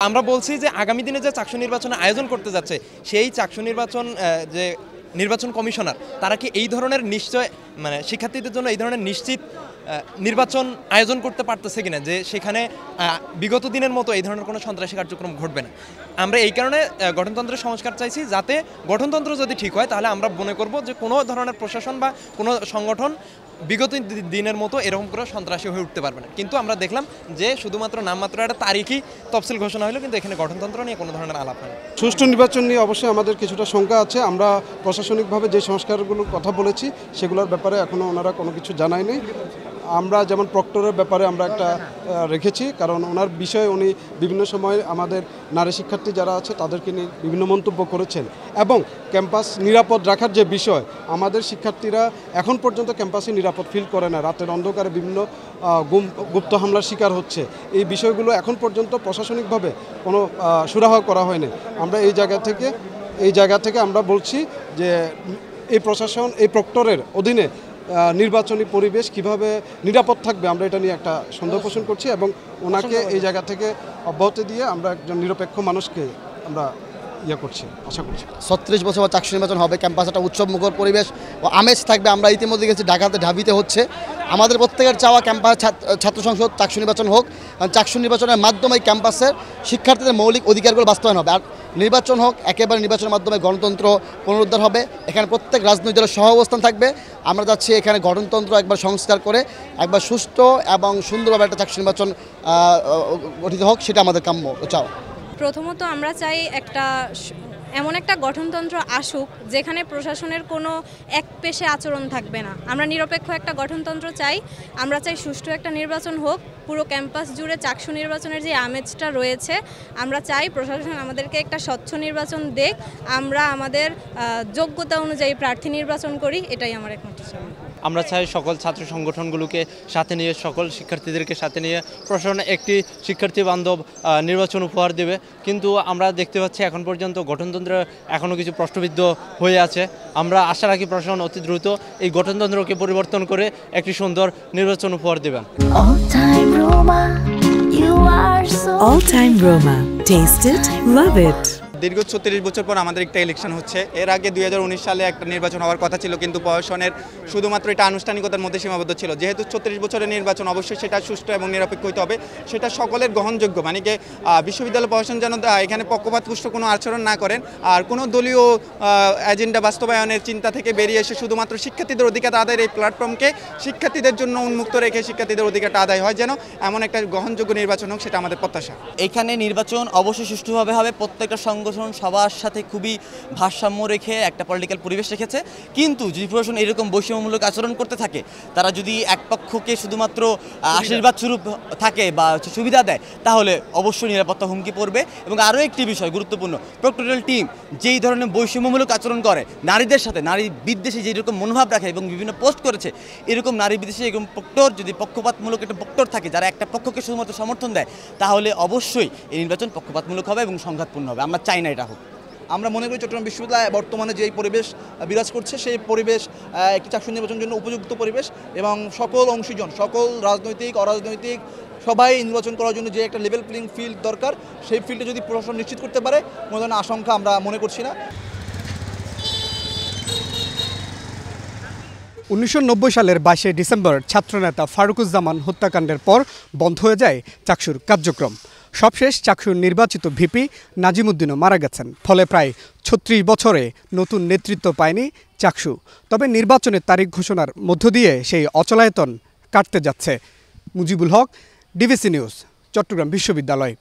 আমরা বলছি যে আগামী দিনে যে চাকসু নির্বাচনের আয়োজন করতে যাচ্ছে সেই চাকসু নির্বাচন যে নির্বাচন কমিশনার তারা কি এই ধরনের নিশ্চয় মানে শিক্ষার্থীদের জন্য এই ধরনের নিশ্চিত নির্বাচন আয়োজন করতে পারতেছে কিনা যে সেখানে বিগত দিনের মতো এই ধরনের কোনো সন্ত্রাসী কার্যক্রম ঘটবে না। আমরা এই কারণে গঠনতন্ত্রের সংস্কার চাইছি, যাতে গঠনতন্ত্র যদি ঠিক হয় তাহলে আমরা মনে করব যে কোনো ধরনের প্রশাসন বা কোনো সংগঠন বিগত দিনের মতো এরকম করে সন্ত্রাসী হয়ে উঠতে পারবে না। কিন্তু আমরা দেখলাম যে শুধুমাত্র নামমাত্র একটা তারিখই তফসিল ঘোষণা হলো, কিন্তু এখানে গঠনতন্ত্র নিয়ে কোনো ধরনের আলাপ হয় না। সুষ্ঠু নির্বাচন নিয়ে অবশ্যই আমাদের কিছুটা শঙ্কা আছে। আমরা প্রশাসনিকভাবে যে সংস্কারগুলোর কথা বলেছি সেগুলোর ব্যাপারে এখনও ওনারা কোনো কিছু জানায়নি। আমরা যেমন প্রক্টরের ব্যাপারে আমরা একটা রেখেছি, কারণ ওনার বিষয়ে উনি বিভিন্ন সময় আমাদের নারী শিক্ষার্থী যারা আছে তাদেরকে নিয়ে বিভিন্ন মন্তব্য করেছেন, এবং ক্যাম্পাস নিরাপদ রাখার যে বিষয়, আমাদের শিক্ষার্থীরা এখন পর্যন্ত ক্যাম্পাসে নিরাপদ ফিল করে না, রাতের অন্ধকারে বিভিন্ন গুপ্ত হামলার শিকার হচ্ছে। এই বিষয়গুলো এখন পর্যন্ত প্রশাসনিকভাবে কোনো সুরাহা করা হয়নি। আমরা এই জায়গা থেকে আমরা বলছি যে এই প্রশাসন, এই প্রক্টরের অধীনে নির্বাচনী পরিবেশ কিভাবে নিরাপদ থাকবে, আমরা এটা নিয়ে একটা সন্দেহ পোষণ করছি, এবং ওনাকে এই জায়গা থেকে অব্যাহতি দিয়ে আমরা একজন নিরপেক্ষ মানুষকে আমরা করছি, আশা করছি। 36 বছর চাকসু নির্বাচন হবে, ক্যাম্পাসে একটা উৎসবমুখর পরিবেশ ও আমেজ থাকবে। আমরা ইতিমধ্যে গেছি ঢাকাতে, ঢাবিতে হচ্ছে। আমাদের প্রত্যেকের চাওয়া ক্যাম্পাস ছাত্র সংসদ চাকসু নির্বাচন হোক, কারণ চাকসু নির্বাচনের মাধ্যমে ক্যাম্পাসের শিক্ষার্থীদের মৌলিক অধিকারগুলো বাস্তবায়ন হবে। আর নির্বাচন হোক, একেবারে নির্বাচনের মাধ্যমে গণতন্ত্র পুনরুদ্ধার হবে। এখানে প্রত্যেক রাজনৈতিক দলের সহ অবস্থান থাকবে। আমরা যাচ্ছি এখানে গণতন্ত্র একবার সংস্কার করে একবার সুষ্ঠু এবং সুন্দরভাবে একটা চাকসু নির্বাচন গঠিত হোক, সেটা আমাদের কাম্য চাওয়া। প্রথমত আমরা চাই এমন একটা গঠনতন্ত্র আসুক যেখানে প্রশাসনের কোনো একপেশে আচরণ থাকবে না। আমরা নিরপেক্ষ একটা গঠনতন্ত্র চাই। আমরা চাই সুষ্ঠু একটা নির্বাচন হোক, পুরো ক্যাম্পাস জুড়ে চাকসু নির্বাচনের যে আমেজটা রয়েছে আমরা চাই প্রশাসন আমাদেরকে একটা স্বচ্ছ নির্বাচন দেখ, আমরা আমাদের যোগ্যতা অনুযায়ী প্রার্থী নির্বাচন করি, এটাই আমার একমাত্র চাওয়া। আমরা চাই সকল ছাত্র সংগঠনগুলোকে সাথে নিয়ে, সকল শিক্ষার্থীদেরকে সাথে নিয়ে প্রশাসন একটি শিক্ষার্থী বান্ধব নির্বাচন উপহার দেবে। কিন্তু আমরা দেখতে পাচ্ছি এখন পর্যন্ত গঠনতন্ত্র এখনও কিছু প্রশ্নবিদ্ধ হয়ে আছে। আমরা আশা রাখি প্রশাসন অতি দ্রুত এই গঠনতন্ত্রকে পরিবর্তন করে একটি সুন্দর নির্বাচন উপহার দেবেন। All time Roma. Taste it, love it. দীর্ঘ 36 বছর পর আমাদের একটা ইলেকশন হচ্ছে। এর আগে 2019 সালে একটা নির্বাচন হওয়ার কথা ছিল, কিন্তু প্রশাসনের শুধুমাত্র এটা আনুষ্ঠানিকতার মধ্যে সীমাবদ্ধ ছিল। যেহেতু 36 বছরের নির্বাচন, অবশ্যই সেটা সুষ্ঠু এবং নিরপেক্ষ হতে হবে, সেটা সকলের গ্রহণযোগ্য। মানে কি বিশ্ববিদ্যালয় প্রশাসন যেন এখানে পক্ষপাতপুষ্ট কোনো আচরণ না করেন, আর কোনো দলীয় এজেন্ডা বাস্তবায়নের চিন্তা থেকে বেরিয়ে এসে শুধুমাত্র শিক্ষার্থীদের অধিকার আদায়ের এই প্ল্যাটফর্মকে শিক্ষার্থীদের জন্য উন্মুক্ত রেখে শিক্ষার্থীদের অধিকারটা আদায় হয়, যেন এমন একটা গ্রহণযোগ্য নির্বাচন হোক, সেটা আমাদের প্রত্যাশা। এখানে নির্বাচন অবশ্যই সুষ্ঠুভাবে হবে। প্রত্যেকটা সংগঠন সবার সাথে খুবই ভারসাম্য রেখে একটা পলিটিক্যাল পরিবেশ রেখেছে। কিন্তু যদি প্রশাসন এরকম বৈষম্যমূলক আচরণ করতে থাকে, তারা যদি এক পক্ষকে শুধুমাত্র আশীর্বাদ স্বরূপ থাকে বা সুবিধা দেয়, তাহলে অবশ্যই নিরাপত্তা হুমকি পড়বে। এবং আরও একটি বিষয় গুরুত্বপূর্ণ, প্রক্টরিয়াল টিম যেই ধরনের বৈষম্যমূলক আচরণ করে, নারীদের সাথে নারী বিদ্বেষী যেরকম মনোভাব রাখে এবং বিভিন্ন পোস্ট করেছে, এরকম নারী বিদ্বেষী এরকম প্রক্টর যদি পক্ষপাতমূলক একটা প্রক্টর থাকে যারা একটা পক্ষকে শুধুমাত্র সমর্থন দেয়, তাহলে অবশ্যই এই নির্বাচন পক্ষপাতমূলক হবে এবং সংঘাতপূর্ণ হবে। আমরা চাই না এটা হোক। আমরা মনে করি চট্টগ্রাম বিশ্ববিদ্যালয়ে বর্তমানে যে পরিবেশ বিরাজ করছে, সেই পরিবেশ একটি চাকসু নির্বাচনের জন্য উপযুক্ত পরিবেশ, এবং সকল অংশীজন, সকল রাজনৈতিক অরাজনৈতিক সবাই নির্বাচন করার জন্য যে একটা লেভেল প্লেইং ফিল্ড দরকার, সেই ফিল্ডে যদি প্রশাসন নিশ্চিত করতে পারে, কোনো ধরনের আশঙ্কা আমরা মনে করছি না। 1990 সালের 22 ডিসেম্বর ছাত্রনেতা ফারুকুজ্জামান হত্যাকাণ্ডের পর বন্ধ হয়ে যায় চাকসুর কার্যক্রম। সবশেষ চাকসুর নির্বাচিত ভিপি নাজিমুদ্দিনও মারা গেছেন। ফলে প্রায় 36 বছরে নতুন নেতৃত্ব পায়নি চাকসু। তবে নির্বাচনের তারিখ ঘোষণার মধ্য দিয়ে সেই অচলায়তন কাটতে যাচ্ছে। মুজিবুল হক, ডিবিসি নিউজ, চট্টগ্রাম বিশ্ববিদ্যালয়।